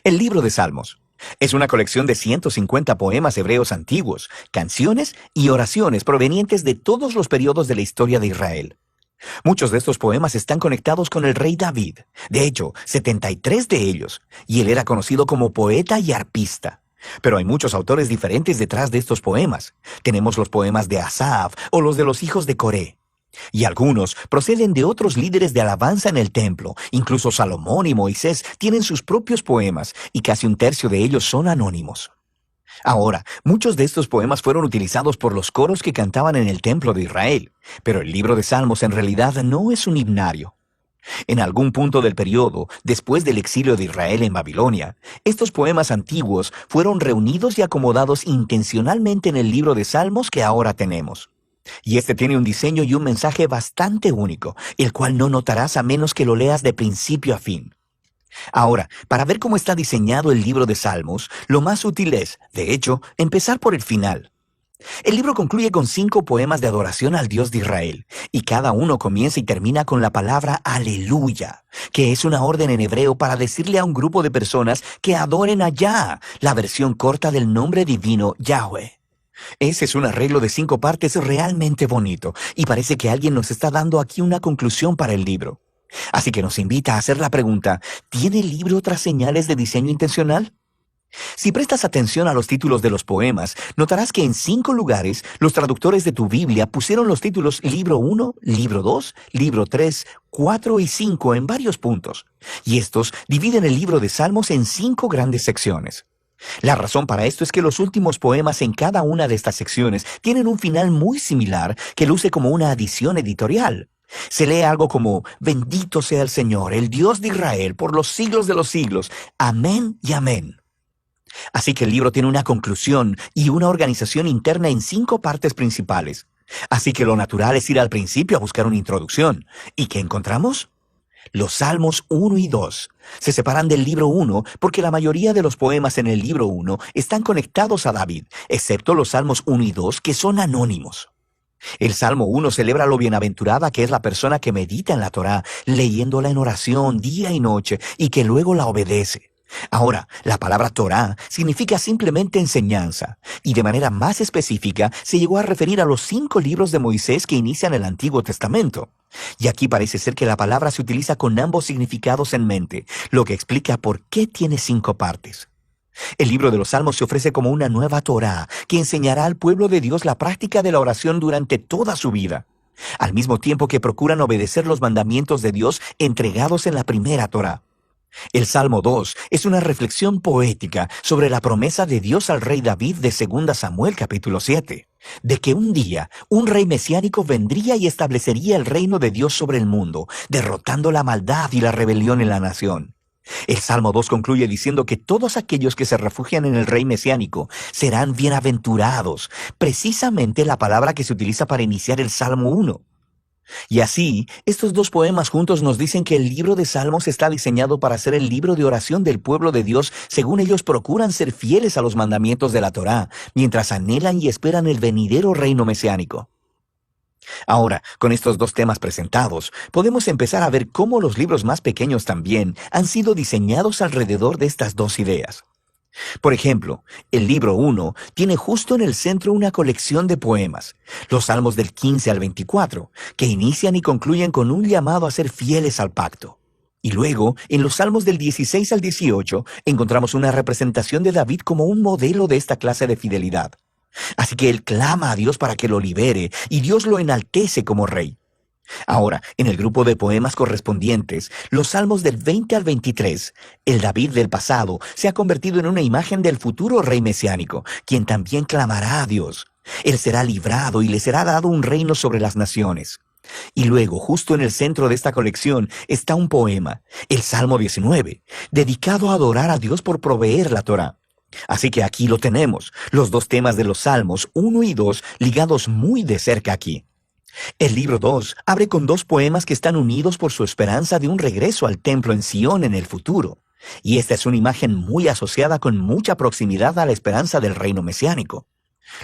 El libro de Salmos es una colección de 150 poemas hebreos antiguos, canciones y oraciones provenientes de todos los periodos de la historia de Israel. Muchos de estos poemas están conectados con el rey David, de hecho, 73 de ellos, y él era conocido como poeta y arpista. Pero hay muchos autores diferentes detrás de estos poemas. Tenemos los poemas de Asaf o los de los hijos de Coré. Y algunos proceden de otros líderes de alabanza en el templo. Incluso Salomón y Moisés tienen sus propios poemas, y casi un tercio de ellos son anónimos. Ahora, muchos de estos poemas fueron utilizados por los coros que cantaban en el templo de Israel, pero el libro de Salmos en realidad no es un himnario. En algún punto del periodo, después del exilio de Israel en Babilonia, estos poemas antiguos fueron reunidos y acomodados intencionalmente en el libro de Salmos que ahora tenemos. Y este tiene un diseño y un mensaje bastante único, el cual no notarás a menos que lo leas de principio a fin. Ahora, para ver cómo está diseñado el libro de Salmos, lo más útil es, de hecho, empezar por el final. El libro concluye con 5 poemas de adoración al Dios de Israel, y cada uno comienza y termina con la palabra aleluya, que es una orden en hebreo para decirle a un grupo de personas que adoren a Yah, la versión corta del nombre divino Yahweh. Ese es un arreglo de 5 partes realmente bonito, y parece que alguien nos está dando aquí una conclusión para el libro. Así que nos invita a hacer la pregunta, ¿tiene el libro otras señales de diseño intencional? Si prestas atención a los títulos de los poemas, notarás que en 5 lugares los traductores de tu Biblia pusieron los títulos Libro 1, Libro 2, Libro 3, 4 y 5 en varios puntos. Y estos dividen el libro de Salmos en 5 grandes secciones. La razón para esto es que los últimos poemas en cada una de estas secciones tienen un final muy similar que luce como una adición editorial. Se lee algo como, bendito sea el Señor, el Dios de Israel, por los siglos de los siglos. Amén y amén. Así que el libro tiene una conclusión y una organización interna en 5 partes principales. Así que lo natural es ir al principio a buscar una introducción. ¿Y qué encontramos? Los Salmos 1 y 2 se separan del libro 1 porque la mayoría de los poemas en el libro 1 están conectados a David, excepto los Salmos 1 y 2 que son anónimos. El Salmo 1 celebra lo bienaventurada que es la persona que medita en la Torá, leyéndola en oración día y noche y que luego la obedece. Ahora, la palabra Torá significa simplemente enseñanza, y de manera más específica se llegó a referir a los 5 libros de Moisés que inician el Antiguo Testamento. Y aquí parece ser que la palabra se utiliza con ambos significados en mente, lo que explica por qué tiene 5 partes. El libro de los Salmos se ofrece como una nueva Torá que enseñará al pueblo de Dios la práctica de la oración durante toda su vida, al mismo tiempo que procuran obedecer los mandamientos de Dios entregados en la primera Torá. El Salmo 2 es una reflexión poética sobre la promesa de Dios al rey David de 2 Samuel capítulo 7, de que un día un rey mesiánico vendría y establecería el reino de Dios sobre el mundo, derrotando la maldad y la rebelión en la nación. El Salmo 2 concluye diciendo que todos aquellos que se refugian en el rey mesiánico serán bienaventurados, precisamente la palabra que se utiliza para iniciar el Salmo 1. Y así, estos 2 poemas juntos nos dicen que el libro de Salmos está diseñado para ser el libro de oración del pueblo de Dios según ellos procuran ser fieles a los mandamientos de la Torá, mientras anhelan y esperan el venidero reino mesiánico. Ahora, con estos 2 temas presentados, podemos empezar a ver cómo los libros más pequeños también han sido diseñados alrededor de estas 2 ideas. Por ejemplo, el libro 1 tiene justo en el centro una colección de poemas, los Salmos del 15 al 24, que inician y concluyen con un llamado a ser fieles al pacto. Y luego, en los Salmos del 16 al 18, encontramos una representación de David como un modelo de esta clase de fidelidad. Así que él clama a Dios para que lo libere, y Dios lo enaltece como rey. Ahora, en el grupo de poemas correspondientes, los Salmos del 20 al 23, el David del pasado se ha convertido en una imagen del futuro rey mesiánico, quien también clamará a Dios. Él será librado y le será dado un reino sobre las naciones. Y luego, justo en el centro de esta colección, está un poema, el Salmo 19, dedicado a adorar a Dios por proveer la Torá. Así que aquí lo tenemos, los 2 temas de los Salmos 1 y 2 ligados muy de cerca aquí. El libro 2 abre con 2 poemas que están unidos por su esperanza de un regreso al templo en Sion en el futuro. Y esta es una imagen muy asociada con mucha proximidad a la esperanza del reino mesiánico.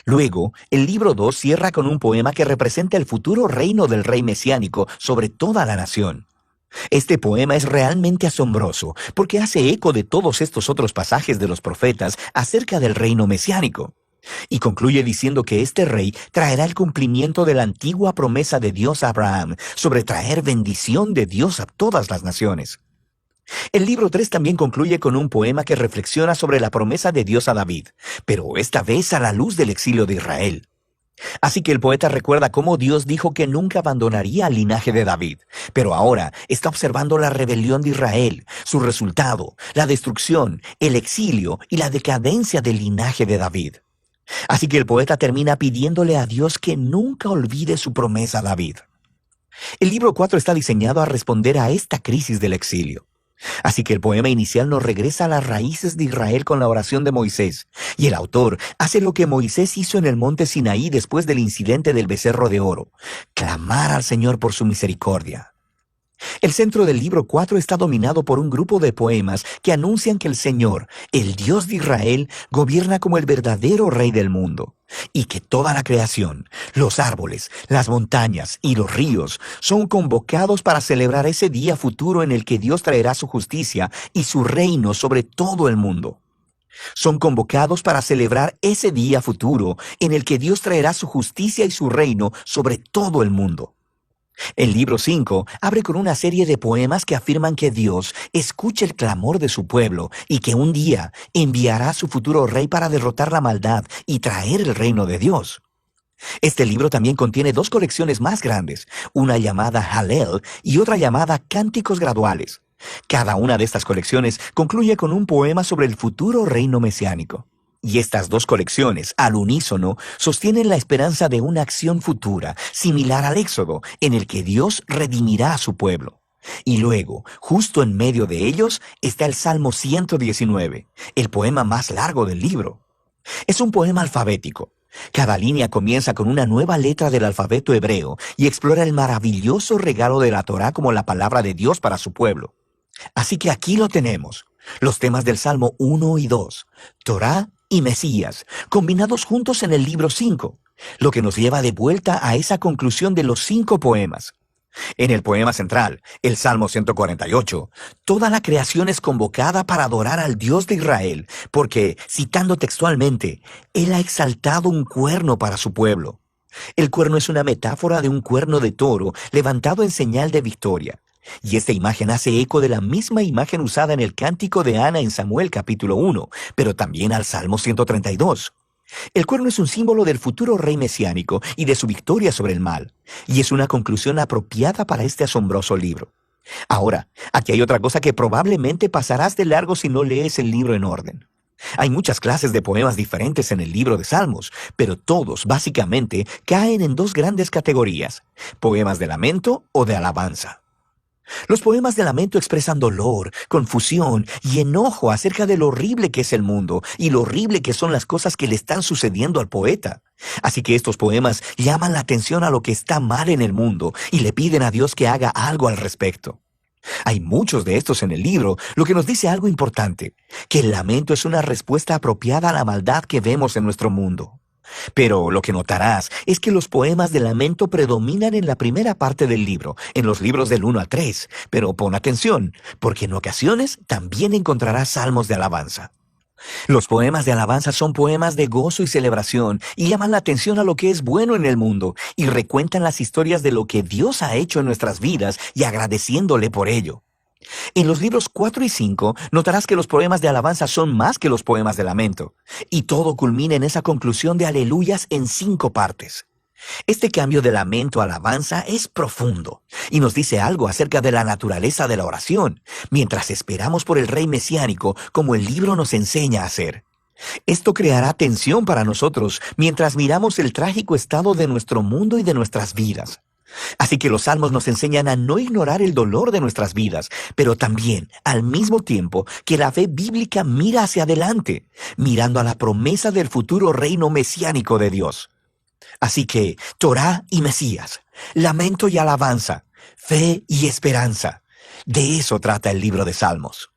Luego, el libro 2 cierra con un poema que representa el futuro reino del rey mesiánico sobre toda la nación. Este poema es realmente asombroso porque hace eco de todos estos otros pasajes de los profetas acerca del reino mesiánico. Y concluye diciendo que este rey traerá el cumplimiento de la antigua promesa de Dios a Abraham sobre traer bendición de Dios a todas las naciones. El libro 3 también concluye con un poema que reflexiona sobre la promesa de Dios a David, pero esta vez a la luz del exilio de Israel. Así que el poeta recuerda cómo Dios dijo que nunca abandonaría al linaje de David, pero ahora está observando la rebelión de Israel, su resultado, la destrucción, el exilio y la decadencia del linaje de David. Así que el poeta termina pidiéndole a Dios que nunca olvide su promesa a David. El libro 4 está diseñado a responder a esta crisis del exilio. Así que el poema inicial nos regresa a las raíces de Israel con la oración de Moisés, y el autor hace lo que Moisés hizo en el monte Sinaí después del incidente del becerro de oro: clamar al Señor por su misericordia. El centro del libro 4 está dominado por un grupo de poemas que anuncian que el Señor, el Dios de Israel, gobierna como el verdadero Rey del mundo, y que toda la creación, los árboles, las montañas y los ríos son convocados para celebrar ese día futuro en el que Dios traerá su justicia y su reino sobre todo el mundo. Son convocados para celebrar ese día futuro en el que Dios traerá su justicia y su reino sobre todo el mundo. El libro 5 abre con una serie de poemas que afirman que Dios escucha el clamor de su pueblo y que un día enviará a su futuro rey para derrotar la maldad y traer el reino de Dios. Este libro también contiene dos colecciones más grandes, una llamada Hallel y otra llamada Cánticos Graduales. Cada una de estas colecciones concluye con un poema sobre el futuro reino mesiánico. Y estas dos colecciones, al unísono, sostienen la esperanza de una acción futura, similar al Éxodo, en el que Dios redimirá a su pueblo. Y luego, justo en medio de ellos, está el Salmo 119, el poema más largo del libro. Es un poema alfabético. Cada línea comienza con una nueva letra del alfabeto hebreo y explora el maravilloso regalo de la Torá como la palabra de Dios para su pueblo. Así que aquí lo tenemos, los temas del Salmo 1 y 2, Torá y Mesías, combinados juntos en el libro 5, lo que nos lleva de vuelta a esa conclusión de los 5 poemas. En el poema central, el Salmo 148, toda la creación es convocada para adorar al Dios de Israel, porque, citando textualmente, Él ha exaltado un cuerno para su pueblo. El cuerno es una metáfora de un cuerno de toro levantado en señal de victoria. Y esta imagen hace eco de la misma imagen usada en el cántico de Ana en Samuel capítulo 1, pero también al Salmo 132. El cuerno es un símbolo del futuro rey mesiánico y de su victoria sobre el mal, y es una conclusión apropiada para este asombroso libro. Ahora, aquí hay otra cosa que probablemente pasarás de largo si no lees el libro en orden. Hay muchas clases de poemas diferentes en el libro de Salmos, pero todos, básicamente, caen en dos grandes categorías: poemas de lamento o de alabanza. Los poemas de lamento expresan dolor, confusión y enojo acerca de lo horrible que es el mundo y lo horrible que son las cosas que le están sucediendo al poeta. Así que estos poemas llaman la atención a lo que está mal en el mundo y le piden a Dios que haga algo al respecto. Hay muchos de estos en el libro, lo que nos dice algo importante, que el lamento es una respuesta apropiada a la maldad que vemos en nuestro mundo. Pero lo que notarás es que los poemas de lamento predominan en la primera parte del libro, en los libros del 1 al 3, pero pon atención, porque en ocasiones también encontrarás salmos de alabanza. Los poemas de alabanza son poemas de gozo y celebración y llaman la atención a lo que es bueno en el mundo y recuentan las historias de lo que Dios ha hecho en nuestras vidas y agradeciéndole por ello. En los libros 4 y 5 notarás que los poemas de alabanza son más que los poemas de lamento, y todo culmina en esa conclusión de aleluyas en 5 partes. Este cambio de lamento a alabanza es profundo y nos dice algo acerca de la naturaleza de la oración, mientras esperamos por el rey mesiánico como el libro nos enseña a hacer. Esto creará tensión para nosotros mientras miramos el trágico estado de nuestro mundo y de nuestras vidas. Así que los salmos nos enseñan a no ignorar el dolor de nuestras vidas, pero también, al mismo tiempo, que la fe bíblica mira hacia adelante, mirando a la promesa del futuro reino mesiánico de Dios. Así que, Torá y Mesías, lamento y alabanza, fe y esperanza. De eso trata el libro de Salmos.